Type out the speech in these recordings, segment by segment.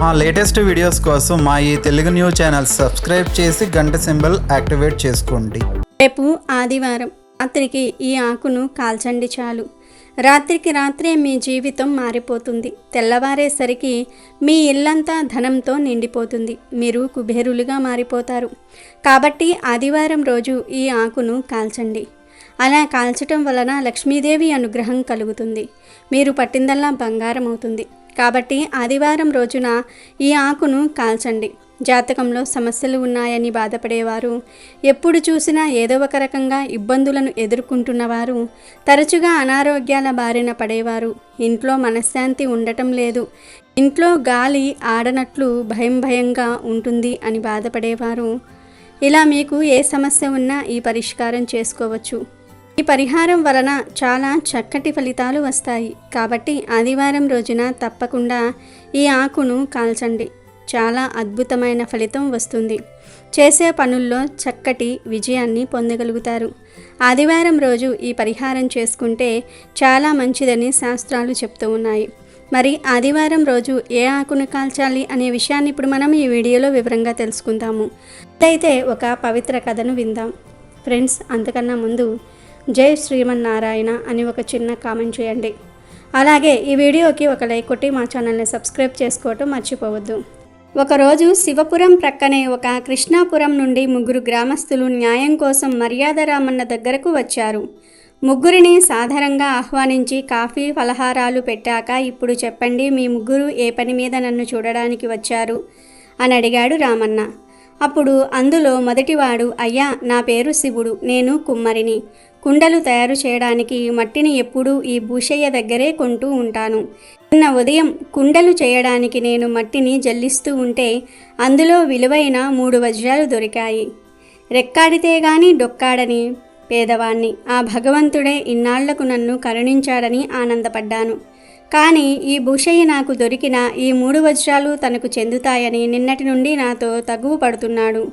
మా latest videos కోసం మా ఈ తెలుగు న్యూస్ ఛానల్ సబ్స్క్రైబ్ చేసి గంట సింబల్ యాక్టివేట్ చేసుకోండి. రేపు ఆదివారం రాత్రికి ఈ ఆకును కాల్చండి చాలు. రాత్రికి రాత్రే మీ జీవితం మారిపోతుంది. తెల్లవారేసరికి మీ ఇల్లంతా ధనంతో నిండిపోతుంది. మీరు కుబేరులుగా మారిపోతారు. కాబట్టి ఆదివారం రోజు ఈ ఆకును కాల్చండి. అలా కాల్చటం వలన లక్ష్మీదేవి అనుగ్రహం కలుగుతుంది. మీరు పట్టిందల్లా బంగారం అవుతుంది. కాబట్టి ఆదివారం రోజున ఈ ఆకును కాల్చండి. జాతకంలో సమస్యలు ఉన్నాయని బాధపడేవారు, ఎప్పుడు చూసినా ఏదో ఒక రకంగా ఇబ్బందులను ఎదుర్కొంటున్నవారు, తరచుగా అనారోగ్యాల బారిన పడేవారు, ఇంట్లో మనశ్శాంతి ఉండటం లేదు, ఇంట్లో గాలి ఆడనట్లు భయంగా ఉంటుంది అని బాధపడేవారు, ఇలా మీకు ఏ సమస్య ఉన్నా ఈ పరిష్కారం చేసుకోవచ్చు. ఈ పరిహారం వలన చాలా చక్కటి ఫలితాలు వస్తాయి. కాబట్టి ఆదివారం రోజున తప్పకుండా ఈ ఆకును కాల్చండి. చాలా అద్భుతమైన ఫలితం వస్తుంది. చేసే పనుల్లో చక్కటి విజయాన్ని పొందగలుగుతారు. ఆదివారం రోజు ఈ పరిహారం చేసుకుంటే చాలా మంచిదని శాస్త్రాలు చెప్తూ ఉన్నాయి. మరి ఆదివారం రోజు ఏ ఆకును కాల్చాలి అనే విషయాన్ని ఇప్పుడు మనం ఈ వీడియోలో వివరంగా తెలుసుకుందాము. అయితే ఒక పవిత్ర కథను విందాం. ఫ్రెండ్స్, అంతకన్నా ముందు జై శ్రీమన్నారాయణ అని ఒక చిన్న కామెంట్ చేయండి. అలాగే ఈ వీడియోకి ఒక లైక్ కొట్టి మా ఛానల్ని సబ్స్క్రైబ్ చేసుకోవటం మర్చిపోవద్దు. ఒకరోజు శివపురం ప్రక్కనే ఒక కృష్ణాపురం నుండి 3 గ్రామస్తులు న్యాయం కోసం మర్యాద రామన్న దగ్గరకు వచ్చారు. ముగ్గురిని సాధారణంగా ఆహ్వానించి కాఫీ ఫలహారాలు పెట్టాక, ఇప్పుడు చెప్పండి, మీ ముగ్గురు ఏ పని మీద నన్ను చూడడానికి వచ్చారు అని అడిగాడు రామన్న. అప్పుడు అందులో మొదటివాడు, అయ్యా, నా పేరు శివుడు, నేను కుమ్మరిని. కుండలు తయారు చేయడానికి మట్టిని ఎప్పుడూ ఈ భూషయ్య దగ్గరే కొంటూ ఉంటాను. నిన్న ఉదయం కుండలు చేయడానికి నేను మట్టిని జల్లిస్తూ ఉంటే అందులో విలువైన 3 వజ్రాలు దొరికాయి. రెక్కాడితే గాని డొక్కాడని పేదవాణ్ణి. ఆ భగవంతుడే ఇన్నాళ్లకు నన్ను కరుణించాడని ఆనందపడ్డాను. కానీ ఈ భూషయ్య నాకు దొరికిన ఈ 3 వజ్రాలు తనకు చెందుతాయని నిన్నటి నుండి నాతో తగువ పడుతున్నాడు.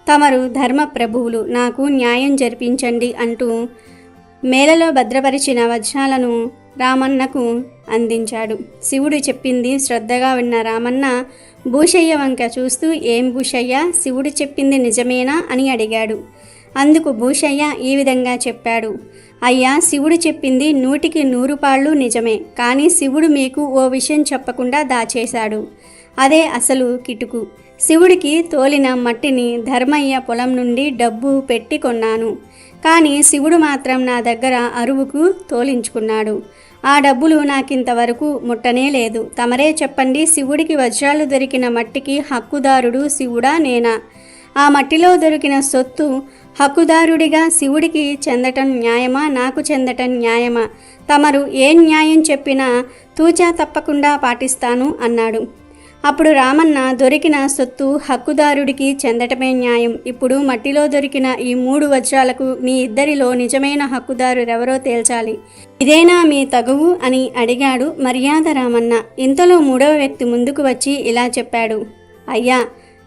తమరు ధర్మ ప్రభువులు, నాకు న్యాయం జరిపించండి అంటూ మేలలో భద్రపరిచిన వజ్రాలను రామన్నకు అందించాడు. శివుడు చెప్పింది శ్రద్ధగా విన్న రామన్న భూషయ్య వంక చూస్తూ, ఏం భూషయ్య, శివుడు చెప్పింది నిజమేనా అని అడిగాడు. అందుకు భూషయ్య ఈ విధంగా చెప్పాడు, అయ్యా, శివుడు చెప్పింది 100కి 100 పాళ్ళు నిజమే. కానీ శివుడు మీకు ఓ విషయం చెప్పకుండా దాచేశాడు. అదే అసలు కిటుకు. శివుడికి తోలిన మట్టిని ధర్మయ్య పొలం నుండి డబ్బు పెట్టి కొన్నాను. కానీ శివుడు మాత్రం నా దగ్గర అరువుకు తోలించుకున్నాడు. ఆ డబ్బులు నాకింతవరకు ముట్టనే లేదు. తమరే చెప్పండి, శివుడికి వజ్రాలు దొరికిన మట్టికి హక్కుదారుడు శివుడా నేనా? ఆ మట్టిలో దొరికిన సొత్తు హక్కుదారుడిగా శివుడికి చెందటం న్యాయమా, నాకు చెందటం న్యాయమా? తమరు ఏ న్యాయం చెప్పినా తూచా తప్పకుండా పాటిస్తాను అన్నాడు. అప్పుడు రామన్న, దొరికిన సొత్తు హక్కుదారుడికి చెందటమే న్యాయం. ఇప్పుడు మట్టిలో దొరికిన ఈ 3 వజ్రాలకు మీ ఇద్దరిలో నిజమైన హక్కుదారురెవరో తేల్చాలి. ఇదేనా మీ తగువు అని అడిగాడు మర్యాద రామన్న. ఇంతలో 3వ వ్యక్తి ముందుకు వచ్చి ఇలా చెప్పాడు, అయ్యా,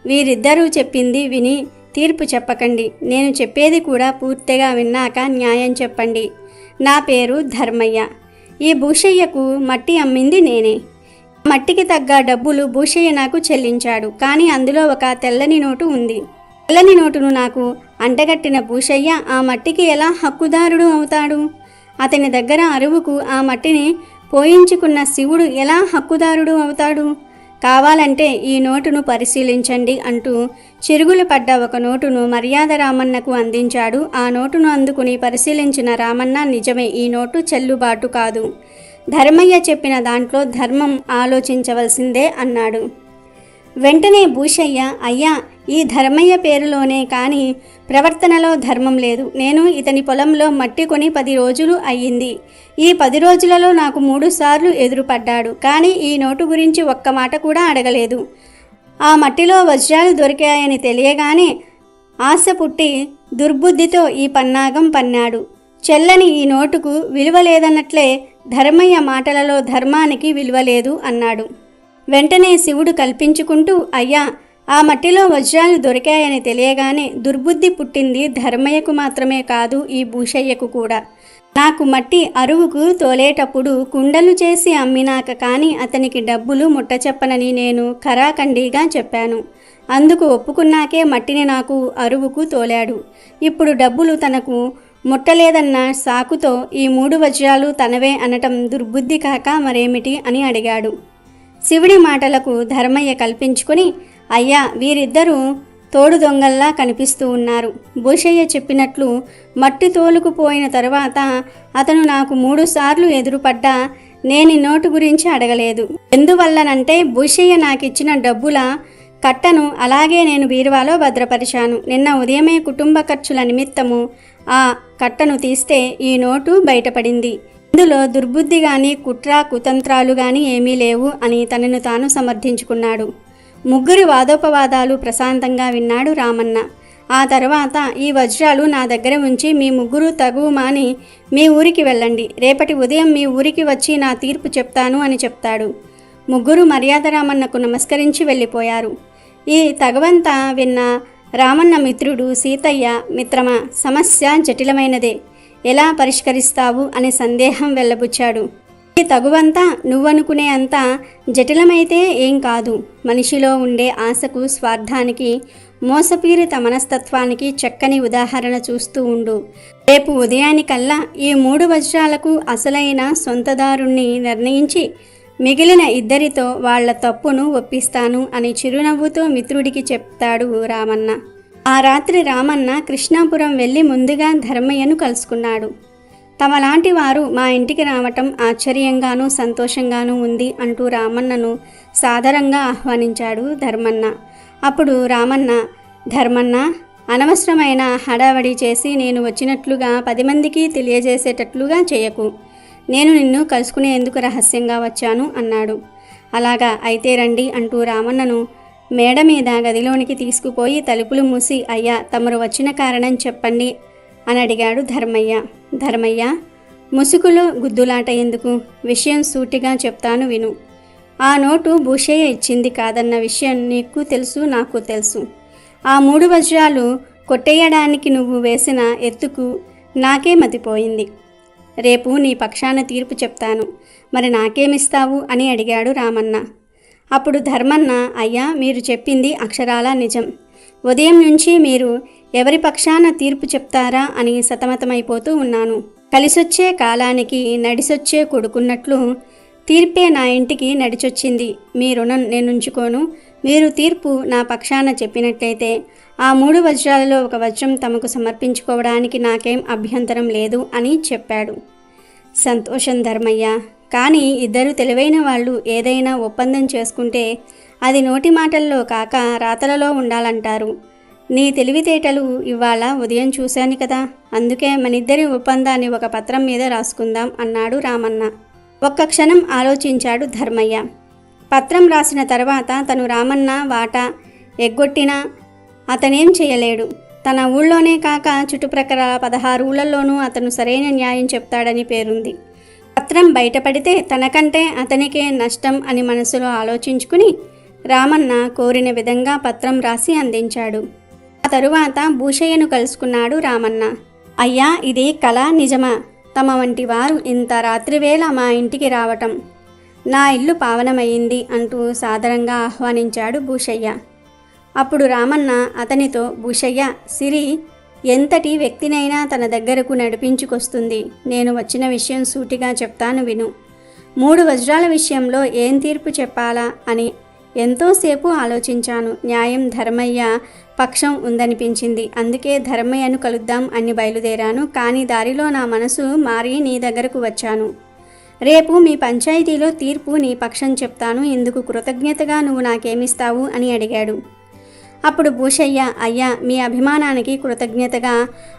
వీరిద్దరూ చెప్పింది విని తీర్పు చెప్పకండి. నేను చెప్పేది కూడా పూర్తిగా విన్నాక న్యాయం చెప్పండి. నా పేరు ధర్మయ్య. ఈ భూషయ్యకు మట్టి అమ్మింది నేనే. మట్టికి తగ్గ డబ్బులు భూషయ్య నాకు చెల్లించాడు. కానీ అందులో ఒక తెల్లని నోటు ఉంది. తెల్లని నోటును నాకు అంటగట్టిన భూషయ్య ఆ మట్టికి ఎలా హక్కుదారుడు అవుతాడు? అతని దగ్గర అరువుకు ఆ మట్టిని పోయించుకున్న శివుడు ఎలా హక్కుదారుడు అవుతాడు? కావాలంటే ఈ నోటును పరిశీలించండి అంటూ చిరుగులు పడ్డ ఒక నోటును మర్యాద రామన్నకు అందించాడు. ఆ నోటును అందుకుని పరిశీలించిన రామన్న, నిజమే, ఈ నోటు చెల్లుబాటు కాదు. ధర్మయ్య చెప్పిన దాంట్లో ధర్మం ఆలోచించవలసిందే అన్నాడు. వెంటనే భూషయ్య, అయ్యా, ఈ ధర్మయ్య పేరులోనే కానీ ప్రవర్తనలో ధర్మం లేదు. నేను ఇతని పొలంలో మట్టి కొని 10 రోజులు అయ్యింది. ఈ 10 రోజులలో నాకు 3 సార్లు ఎదురుపడ్డాడు. కానీ ఈ నోటు గురించి ఒక్క మాట కూడా అడగలేదు. ఆ మట్టిలో వజ్రాలు దొరికాయని తెలియగానే ఆశ పుట్టి దుర్బుద్ధితో ఈ పన్నాగం పన్నాడు. చెల్లని ఈ నోటుకు విలువ లేదన్నట్లే ధర్మయ్య మాటలలో ధర్మానికి విలువ లేదు అన్నాడు. వెంటనే శివుడు కల్పించుకుంటూ, అయ్యా, ఆ మట్టిలో వజ్రాలు దొరికాయని తెలియగానే దుర్బుద్ధి పుట్టింది ధర్మయ్యకు మాత్రమే కాదు, ఈ భూషయ్యకు కూడా. నాకు మట్టి అరువుకు తోలేటప్పుడు కుండలు చేసి అమ్మినాక కానీ అతనికి డబ్బులు ముట్టచెప్పనని నేను ఖరాఖండిగా చెప్పాను. అందుకు ఒప్పుకున్నాకే మట్టిని నాకు అరువుకు తోలాడు. ఇప్పుడు డబ్బులు తనకు ముట్టలేదన్న సాకుతో ఈ 3 వజ్రాలు తనవే అనటం దుర్బుద్ధి కాక మరేమిటి అని అడిగాడు. శివుడి మాటలకు ధర్మయ్య కల్పించుకుని, అయ్యా, వీరిద్దరూ తోడు దొంగల్లా కనిపిస్తూ ఉన్నారు. భూషయ్య చెప్పినట్లు మట్టి తోలుకుపోయిన తరువాత అతను నాకు 3 సార్లు ఎదురుపడ్డా నేను నోటు గురించి అడగలేదు. ఎందువల్లనంటే భూషయ్య నాకిచ్చిన డబ్బుల కట్టను అలాగే నేను బీరువాలో భద్రపరిచాను. నిన్న ఉదయమే కుటుంబ ఖర్చుల నిమిత్తము ఆ కట్టను తీస్తే ఈ నోటు బయటపడింది. ఇందులో దుర్బుద్ధి గాని కుట్ర కుతంత్రాలు గాని ఏమీ లేవు అని తనను తాను సమర్థించుకున్నాడు. ముగ్గురి వాదోపవాదాలు ప్రశాంతంగా విన్నాడు రామన్న. ఆ తర్వాత, ఈ వజ్రాలు నా దగ్గర ఉంచి మీ ముగ్గురు తగువు మాని మీ ఊరికి వెళ్ళండి. రేపటి ఉదయం మీ ఊరికి వచ్చి నా తీర్పు చెప్తాను అని చెప్తాడు. ముగ్గురు మర్యాద రామన్నకు నమస్కరించి వెళ్ళిపోయారు. ఈ తగవంతా విన్న రామన్న మిత్రుడు సీతయ్య, మిత్రమా, సమస్య జటిలమైనదే, ఎలా పరిష్కరిస్తావు అని సందేహం వెళ్ళబుచ్చాడు. ఈ తగువంతా నువ్వనుకునే అంత జటిలమైతే ఏం కాదు. మనిషిలో ఉండే ఆశకు, స్వార్థానికి, మోసపీరిత మనస్తత్వానికి చక్కని ఉదాహరణ చూస్తూ ఉండు. రేపు ఉదయానికల్లా ఈ 3 వజ్రాలకు అసలైన సొంతదారుణ్ణి నిర్ణయించి మిగిలిన 2 వాళ్ల తప్పును ఒప్పిస్తాను అని చిరునవ్వుతో మిత్రుడికి చెప్తాడు రామన్న. ఆ రాత్రి రామన్న కృష్ణాపురం వెళ్ళి ముందుగా ధర్మయ్యను కలుసుకున్నాడు. తమలాంటి వారు మా ఇంటికి రావటం ఆశ్చర్యంగానూ సంతోషంగానూ ఉంది అంటూ రామన్నను సాదరంగా ఆహ్వానించాడు ధర్మన్న. అప్పుడు రామన్న, ధర్మన్న, అనవసరమైన హడావడి చేసి నేను వచ్చినట్లుగా 10 మందికి తెలియజేసేటట్లుగా చేయకు. నేను నిన్ను కలుసుకునేందుకు రహస్యంగా వచ్చాను అన్నాడు. అలాగా, అయితే రండి అంటూ రామన్నను మేడ మీద గదిలోనికి తీసుకుపోయి తలుపులు మూసి, అయ్యా, తమరు వచ్చిన కారణం చెప్పండి అని అడిగాడు ధర్మయ్య. ధర్మయ్య, ముసుగులో గుద్దులాట ఎందుకు? విషయం సూటిగా చెప్తాను విను. ఆ నోటు భూషయ్య ఇచ్చింది కాదన్న విషయం నీకు తెలుసు, నాకు తెలుసు. ఆ 3 వజ్రాలు కొట్టేయడానికి నువ్వు వేసిన ఎత్తుకు నాకే మతిపోయింది. రేపు నీ పక్షాన తీర్పు చెప్తాను. మరి నాకేమిస్తావు అని అడిగాడు రామన్న. అప్పుడు ధర్మన్న, అయ్యా, మీరు చెప్పింది అక్షరాలా నిజం. ఉదయం నుంచి మీరు ఎవరి పక్షాన తీర్పు చెప్తారా అని సతమతమైపోతూ ఉన్నాను. కలిసొచ్చే కాలానికి నడిసొచ్చే కొడుకున్నట్లు తీర్పే నా ఇంటికి నడిచొచ్చింది. మీ రుణం నేనుంచుకోను. మీరు తీర్పు నా పక్షాన చెప్పినట్లయితే ఆ 3 వజ్రాలలో 1 వజ్రం తమకు సమర్పించుకోవడానికి నాకేం అభ్యంతరం లేదు అని చెప్పాడు. సంతోషం ధర్మయ్య, కానీ 2 తెలివైన వాళ్ళు ఏదైనా ఒప్పందం చేసుకుంటే అది నోటి మాటల్లో కాక రాతలలో ఉండాలంటారు. నీ తెలివితేటలు ఇవాళ ఉదయం చూశాను కదా, అందుకే మనిద్దరి ఒప్పందాన్ని ఒక పత్రం మీద రాసుకుందాం అన్నాడు రామన్న. ఒక్క క్షణం ఆలోచించాడు ధర్మయ్య. పత్రం రాసిన తర్వాత తను రామన్న వాటా ఎగ్గొట్టినా అతనేం చేయలేడు. తన ఊళ్ళోనే కాక చుట్టుప్రక్కల 16 ఊళ్ళల్లోనూ అతను సరైన న్యాయం చెప్తాడని పేరుంది. పత్రం బయటపడితే తనకంటే అతనికే నష్టం అని మనసులో ఆలోచించుకుని రామన్న కోరిన విధంగా పత్రం రాసి అందించాడు. ఆ తరువాత భూషయ్యను కలుసుకున్నాడు రామన్న. అయ్యా, ఇది కళ నిజమా? తమ వంటి వారు ఇంత రాత్రివేళ మా ఇంటికి రావటం నా ఇల్లు పావనమయ్యింది అంటూ సాదరంగా ఆహ్వానించాడు భూషయ్య. అప్పుడు రామన్న అతనితో, భూషయ్య, సిరి ఎంతటి వ్యక్తినైనా తన దగ్గరకు నడిపించుకొస్తుంది. నేను వచ్చిన విషయం సూటిగా చెప్తాను విను. 3 వజ్రాల విషయంలో ఏం తీర్పు చెప్పాలా అని ఎంతోసేపు ఆలోచించాను. న్యాయం ధర్మయ్య పక్షం ఉందనిపించింది. అందుకే ధర్మయ్యను కలుద్దాం అని బయలుదేరాను. కానీ దారిలో నా మనసు మారి నీ దగ్గరకు వచ్చాను. రేపు మీ పంచాయతీలో తీర్పు నీ పక్షం చెప్తాను. ఇందుకు కృతజ్ఞతగా నువ్వు నాకేమిస్తావు అని అడిగాడు. అప్పుడు భూషయ్య, అయ్యా, మీ అభిమానానికి కృతజ్ఞతగా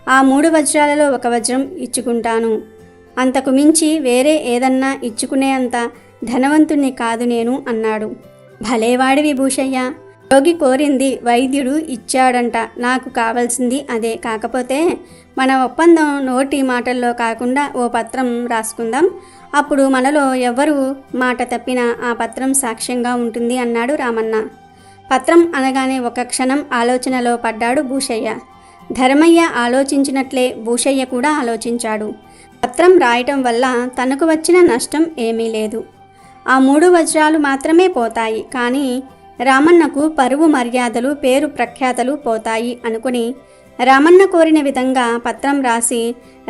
ఆ 3 వజ్రాలలో 1 వజ్రం ఇచ్చుకుంటాను. అంతకు మించి వేరే ఏదన్నా ఇచ్చుకునే అంత ధనవంతుణ్ణి కాదు నేను అన్నాడు. భలేవాడివి భూషయ్య, రోగి కోరింది వైద్యుడు ఇచ్చాడంట. నాకు కావాల్సింది అదే. కాకపోతే మన ఒప్పందం నోటి మాటల్లో కాకుండా ఓ పత్రం రాసుకుందాం. అప్పుడు మనలో ఎవ్వరు మాట తప్పినా ఆ పత్రం సాక్ష్యంగా ఉంటుంది అన్నాడు రామన్న. పత్రం అనగానే ఒక క్షణం ఆలోచనలో పడ్డాడు భూషయ్య. ధర్మయ్య ఆలోచించినట్లే భూషయ్య కూడా ఆలోచించాడు. పత్రం రాయటం వల్ల తనకు వచ్చిన నష్టం ఏమీ లేదు. ఆ 3 వజ్రాలు మాత్రమే పోతాయి, కానీ రామన్నకు పరువు మర్యాదలు పేరు ప్రఖ్యాతలు పోతాయి అనుకుని రామన్న కోరిన విధంగా పత్రం రాసి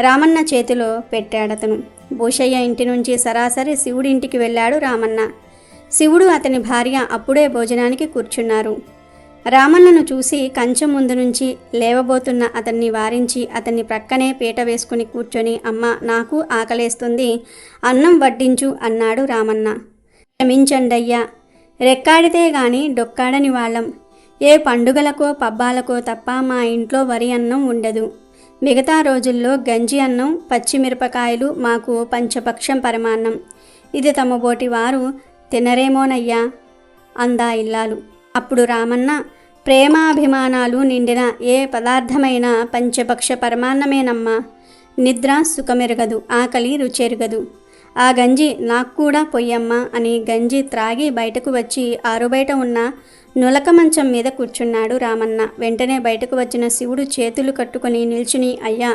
రామన్న చేతిలో పెట్టాడతను. భూషయ్య ఇంటి నుంచి సరాసరి శివుడింటికి వెళ్ళాడు రామన్న. శివుడు అతని భార్య అప్పుడే భోజనానికి కూర్చున్నారు. రామన్నను చూసి కంచెం ముందు నుంచి లేవబోతున్న అతన్ని వారించి అతన్ని ప్రక్కనే పీట వేసుకుని కూర్చొని, అమ్మ, నాకు ఆకలేస్తుంది, అన్నం వడ్డించు అన్నాడు రామన్న. క్షమించండయ్యా, రెక్కాడితే గాని డొక్కాడని వాళ్ళం. ఏ పండుగలకో పబ్బాలకో తప్ప మా ఇంట్లో వరి అన్నం ఉండదు. మిగతా రోజుల్లో గంజి అన్నం, పచ్చిమిరపకాయలు మాకు పంచపక్షం పరమాన్నం. ఇది తమ బోటి వారు తినరేమోనయ్యా అందా ఇల్లాలు. అప్పుడు రామన్న, ప్రేమాభిమానాలు నిండిన ఏ పదార్థమైనా పంచపక్ష పరమాన్నమేనమ్మా. నిద్ర సుఖమెరగదు, ఆకలి రుచెరగదు. ఆ గంజి నాకు కూడా పొయ్యమ్మా అని గంజి త్రాగి బయటకు వచ్చి ఆరుబయట ఉన్న నులక మంచం మీద కూర్చున్నాడు రామన్న. వెంటనే బయటకు వచ్చిన శివుడు చేతులు కట్టుకుని నిల్చుని, అయ్యా,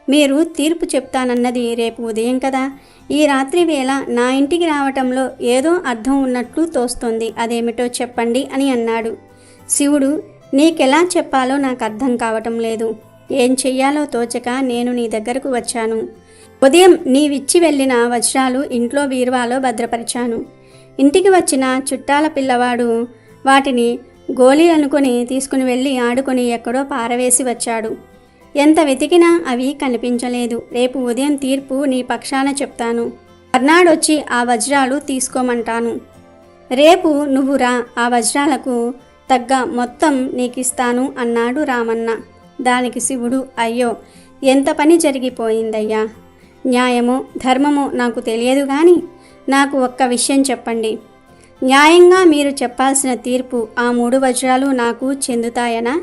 మీరు తీర్పు చెప్తానన్నది రేపు ఉదయం కదా. ఈ రాత్రి వేళ నా ఇంటికి రావటంలో ఏదో అర్థం ఉన్నట్లు తోస్తోంది, అదేమిటో చెప్పండి అని అన్నాడు. శివుడు, నీకెలా చెప్పాలో నాకు అర్థం కావటం లేదు. ఏం చెయ్యాలో తోచక నేను నీ దగ్గరకు వచ్చాను. ఉదయం నీవిచ్చి వెళ్ళిన వజ్రాలు ఇంట్లో బీరువాలో భద్రపరిచాను. ఇంటికి వచ్చిన చుట్టాల పిల్లవాడు వాటిని గోళీ అనుకుని తీసుకుని వెళ్ళి ఆడుకొని ఎక్కడో పారవేసి వచ్చాడు. ఎంత వెతికినా అవి కనిపించలేదు. రేపు ఉదయం తీర్పు నీ పక్షాన చెప్తాను. మర్నాడొచ్చి ఆ వజ్రాలు తీసుకోమంటాను. రేపు నువ్వు రా, ఆ వజ్రాలకు తగ్గ మొత్తం నీకిస్తాను అన్నాడు రామన్న. దానికి శివుడు, అయ్యో, ఎంత పని జరిగిపోయిందయ్యా. న్యాయమో ధర్మమో నాకు తెలియదు, కానీ నాకు ఒక్క విషయం చెప్పండి. న్యాయంగా మీరు చెప్పాల్సిన తీర్పు ఆ 3 వజ్రాలు నాకు చెందుతాయనా,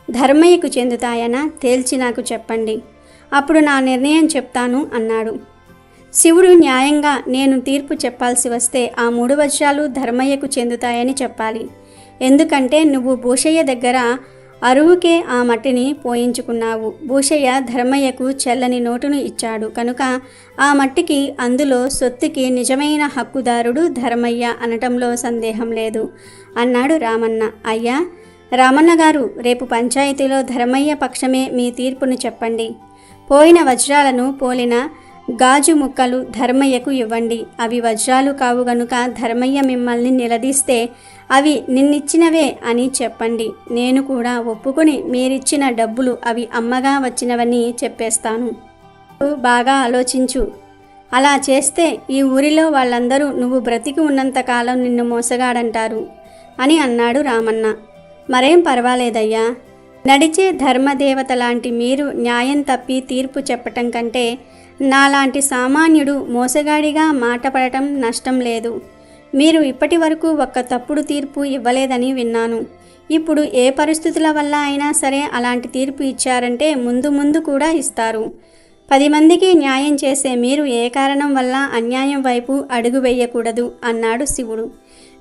ధర్మయ్యకు చెందుతాయనా తేల్చి నాకు చెప్పండి. అప్పుడు నా నిర్ణయం చెప్తాను అన్నాడు. శివుడు న్యాయంగా నేను తీర్పు చెప్పాల్సి వస్తే ఆ 3 వజ్రాలు ధర్మయ్యకు చెందుతాయని చెప్పాలి. ఎందుకంటే నువ్వు భూషయ్య దగ్గర అరువుకే ఆ మట్టిని పోయించుకున్నావు. భూషయ్య ధర్మయ్యకు చెల్లని నోటును ఇచ్చాడు కనుక ఆ మట్టికి, అందులో సొత్తుకి నిజమైన హక్కుదారుడు ధర్మయ్య అనటంలో సందేహం లేదు అన్నాడు రామన్న. అయ్యా రామన్న గారు, రేపు పంచాయతీలో ధర్మయ్య పక్షమే మీ తీర్పును చెప్పండి. పోయిన వజ్రాలను పోలిన గాజు ముక్కలు ధర్మయ్యకు ఇవ్వండి. అవి వజ్రాలు కావు గనుక ధర్మయ్య మిమ్మల్ని నిలదీస్తే అవి నిన్నిచ్చినవే అని చెప్పండి. నేను కూడా ఒప్పుకొని మీరిచ్చిన డబ్బులు అవి అమ్మగా వచ్చినవని చెప్పేస్తాను. బాగా ఆలోచించు. అలా చేస్తే ఈ ఊరిలో వాళ్ళందరూ నువ్వు బ్రతికి ఉన్నంతకాలం నిన్ను మోసగాడంటారు అని అన్నాడు రామన్న. మరేం పర్వాలేదయ్యా. నడిచే ధర్మదేవత లాంటి మీరు న్యాయం తప్పి తీర్పు చెప్పటం కంటే నాలాంటి సామాన్యుడు మోసగాడిగా మాట పడటం నష్టం లేదు. మీరు ఇప్పటి వరకు ఒక్క తప్పుడు తీర్పు ఇవ్వలేదని విన్నాను. ఇప్పుడు ఏ పరిస్థితుల వల్ల అయినా సరే అలాంటి తీర్పు ఇచ్చారంటే ముందు ముందు కూడా ఇస్తారు. 10 మందికి న్యాయం చేసే మీరు ఏ కారణం వల్ల అన్యాయం వైపు అడుగు వేయకూడదు అన్నాడు శివుడు.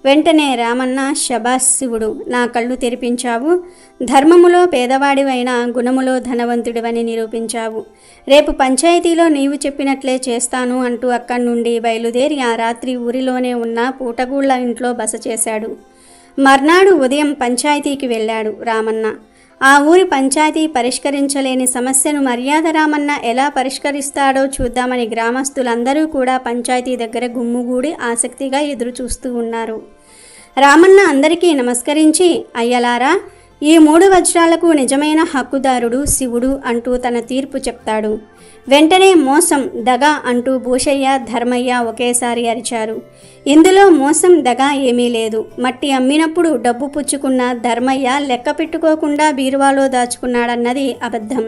వెంటనే రామన్న, శబాస్ శివుడు, నా కళ్ళు తెరిపించావు. ధర్మములో పేదవాడివైన గుణములో ధనవంతుడివని నిరూపించావు. రేపు పంచాయతీలో నీవు చెప్పినట్లే చేస్తాను అంటూ అక్కడి నుండి బయలుదేరి ఆ రాత్రి ఊరిలోనే ఉన్న పూటగూళ్ళ ఇంట్లో బస చేశాడు. మర్నాడు ఉదయం పంచాయతీకి వెళ్ళాడు రామన్న. ఆ ఊరి పంచాయతీ పరిష్కరించలేని సమస్యను మర్యాద రామన్న ఎలా పరిష్కరిస్తాడో చూద్దామని గ్రామస్తులందరూ కూడా పంచాయతీ దగ్గర గుమ్ముగూడి ఆసక్తిగా ఎదురు చూస్తూ ఉన్నారు. రామన్న అందరికీ నమస్కరించి, అయ్యలారా, ఈ 3 వజ్రాలకు నిజమైన హక్కుదారుడు శివుడు అంటూ తన తీర్పు చెప్తాడు. వెంటనే మోసం, దగ అంటూ భూషయ్య, ధర్మయ్య ఒకేసారి అరిచారు. ఇందులో మోసం, దగ ఏమీ లేదు. మట్టి అమ్మినప్పుడు డబ్బు పుచ్చుకున్న ధర్మయ్య లెక్క పెట్టుకోకుండా బీరువాలో దాచుకున్నాడన్నది అబద్ధం.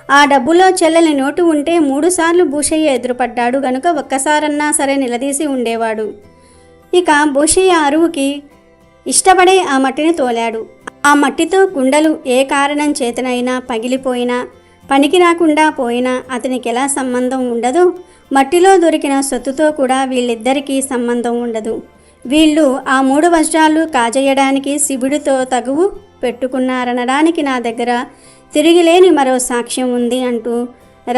ఆ డబ్బులో చెల్లని నోటు ఉంటే 3 సార్లు భూషయ్య ఎదురుపడ్డాడు గనుక ఒక్కసారన్నా సరే నిలదీసి ఉండేవాడు. ఇక భూషయ్య అరువుకి ఇష్టపడే ఆ మట్టిని తోలాడు. ఆ మట్టితో కుండలు ఏ కారణం చేతనైనా పగిలిపోయినా, పనికి రాకుండా పోయినా అతనికి ఎలా సంబంధం ఉండదో, మట్టిలో దొరికిన సొత్తుతో కూడా వీళ్ళిద్దరికీ సంబంధం ఉండదు. వీళ్ళు ఆ 3 వజ్రాలు కాజేయడానికి శివుడితో తగువు పెట్టుకున్నారనడానికి నా దగ్గర తిరిగిలేని మరో సాక్ష్యం ఉంది అంటూ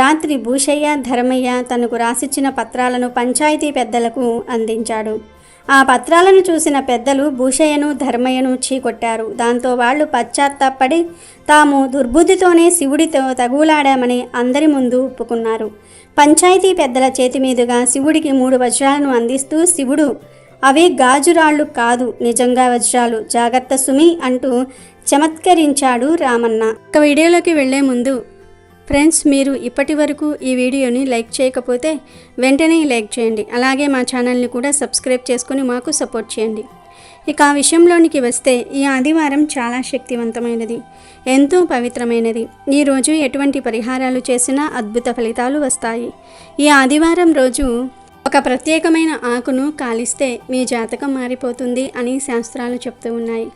రాత్రి భూషయ్య ధర్మయ్య తనకు రాసిచ్చిన పత్రాలను పంచాయతీ పెద్దలకు అందించాడు. ఆ పత్రాలను చూసిన పెద్దలు భూషయ్యను ధర్మయ్యను చీకొట్టారు. దాంతో వాళ్ళు పశ్చాత్తాపడి తాము దుర్బుద్ధితోనే శివుడితో తగులాడామని అందరి ముందు ఒప్పుకున్నారు. పంచాయతీ పెద్దల చేతి మీదుగా శివుడికి 3 వజ్రాలను అందిస్తూ శివుడు అవి గాజురాళ్ళు కాదు, నిజంగా వజ్రాలు, జాగ్రత్త సుమి అంటూ చమత్కరించాడు రామన్న. ఒక వీడియోలోకి వెళ్లే ముందు ఫ్రెండ్స్, మీరు ఇప్పటి వరకు ఈ వీడియోని లైక్ చేయకపోతే వెంటనే లైక్ చేయండి. అలాగే మా ఛానల్ని కూడా సబ్స్క్రైబ్ చేసుకుని మాకు సపోర్ట్ చేయండి. ఇక ఆ విషయంలోనికి వస్తే ఈ ఆదివారం చాలా శక్తివంతమైనది, ఎంతో పవిత్రమైనది. ఈరోజు ఎటువంటి పరిహారాలు చేసినా అద్భుత ఫలితాలు వస్తాయి. ఈ ఆదివారం రోజు ఒక ప్రత్యేకమైన ఆకును కాలిస్తే మీ జాతకం మారిపోతుంది అని శాస్త్రాలు చెప్తూ ఉన్నాయి.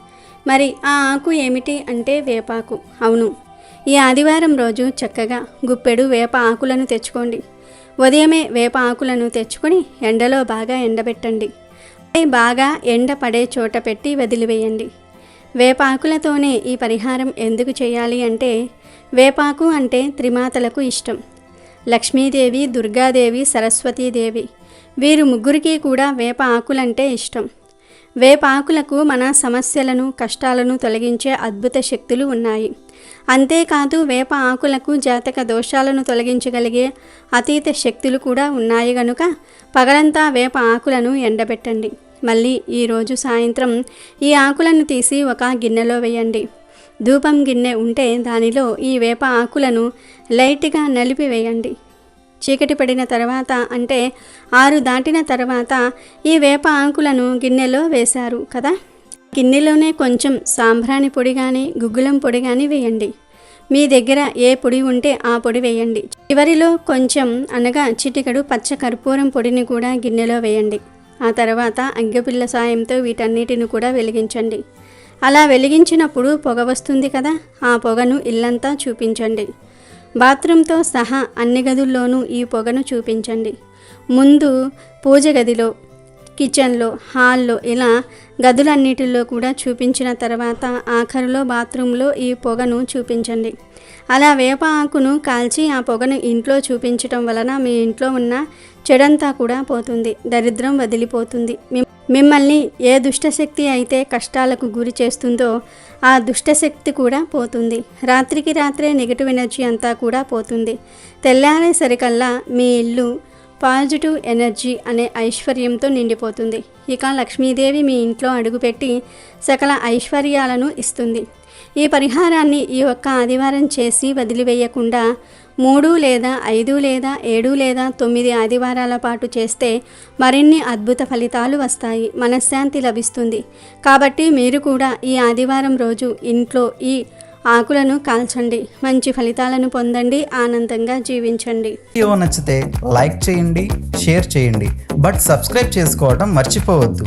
మరి ఆ ఆకు ఏమిటి అంటే వేపాకు. అవును, ఈ ఆదివారం రోజు చక్కగా గుప్పెడు వేప ఆకులను తెచ్చుకోండి. ఉదయమే వేప ఆకులను తెచ్చుకొని ఎండలో బాగా ఎండబెట్టండి. బాగా ఎండ పడే చోట పెట్టి వదిలివేయండి. వేప ఆకులతోనే ఈ పరిహారం ఎందుకు చేయాలి అంటే, వేపాకు అంటే త్రిమాతలకు ఇష్టం. లక్ష్మీదేవి, దుర్గాదేవి, సరస్వతీదేవి వీరు ముగ్గురికి కూడా వేప ఆకులంటే ఇష్టం. వేప ఆకులకు మన సమస్యలను, కష్టాలను తొలగించే అద్భుత శక్తులు ఉన్నాయి. అంతేకాదు వేప ఆకులకు జాతక దోషాలను తొలగించగలిగే అతీత శక్తులు కూడా ఉన్నాయి గనుక పగలంతా వేప ఆకులను ఎండబెట్టండి. మళ్ళీ ఈరోజు సాయంత్రం ఈ ఆకులను తీసి ఒక గిన్నెలో వేయండి. ధూపం గిన్నె ఉంటే దానిలో ఈ వేప ఆకులను లైట్గా నలిపి వేయండి. చీకటి పడిన తర్వాత అంటే 6 దాటిన తర్వాత ఈ వేప ఆకులను గిన్నెలో వేశారు కదా, గిన్నెలోనే కొంచెం సాంబ్రాణి పొడి కానీ గుగ్గులం పొడి కానీ వేయండి. మీ దగ్గర ఏ పొడి ఉంటే ఆ పొడి వేయండి. చివరిలో కొంచెం అనగా చిటికెడు పచ్చ కర్పూరం పొడిని కూడా గిన్నెలో వేయండి. ఆ తర్వాత అగ్గిపుల్ల సాయంతో వీటన్నిటిని కూడా వెలిగించండి. అలా వెలిగించినప్పుడు పొగ వస్తుంది కదా, ఆ పొగను ఇల్లంతా చూపించండి. బాత్రూంతో సహా అన్ని గదుల్లోనూ ఈ పొగను చూపించండి. ముందు పూజ గదిలో, కిచెన్లో, హాల్లో ఇలా గదులన్నిటిలో కూడా చూపించిన తర్వాత ఆఖరిలో బాత్రూంలో ఈ పొగను చూపించండి. అలా వేప ఆకును కాల్చి ఆ పొగను ఇంట్లో చూపించటం వలన మీ ఇంట్లో ఉన్న చెడంతా కూడా పోతుంది, దరిద్రం వదిలిపోతుంది. మిమ్మల్ని ఏ దుష్టశక్తి అయితే కష్టాలకు గురి చేస్తుందో ఆ దుష్టశక్తి కూడా పోతుంది. రాత్రికి రాత్రే నెగిటివ్ ఎనర్జీ అంతా కూడా పోతుంది. తెల్లారేసరికల్లా మీ ఇల్లు పాజిటివ్ ఎనర్జీ అనే ఐశ్వర్యంతో నిండిపోతుంది. ఇక లక్ష్మీదేవి మీ ఇంట్లో అడుగుపెట్టి సకల ఐశ్వర్యాలను ఇస్తుంది. ఈ పరిహారాన్ని ఈ ఒక్క ఆదివారం చేసి వదిలివేయకుండా 3 లేదా 5 లేదా 7 లేదా 9 ఆదివారాల పాటు చేస్తే మరిన్ని అద్భుత ఫలితాలు వస్తాయి, మనశ్శాంతి లభిస్తుంది. కాబట్టి మీరు కూడా ఈ ఆదివారం రోజు ఇంట్లో ఈ ఆకులను కాల్చండి, మంచి ఫలితాలను పొందండి, ఆనందంగా జీవించండి. వీడియో నచ్చితే లైక్ చేయండి, షేర్ చేయండి, బట్ సబ్స్క్రైబ్ చేసుకోవడం మర్చిపోవద్దు.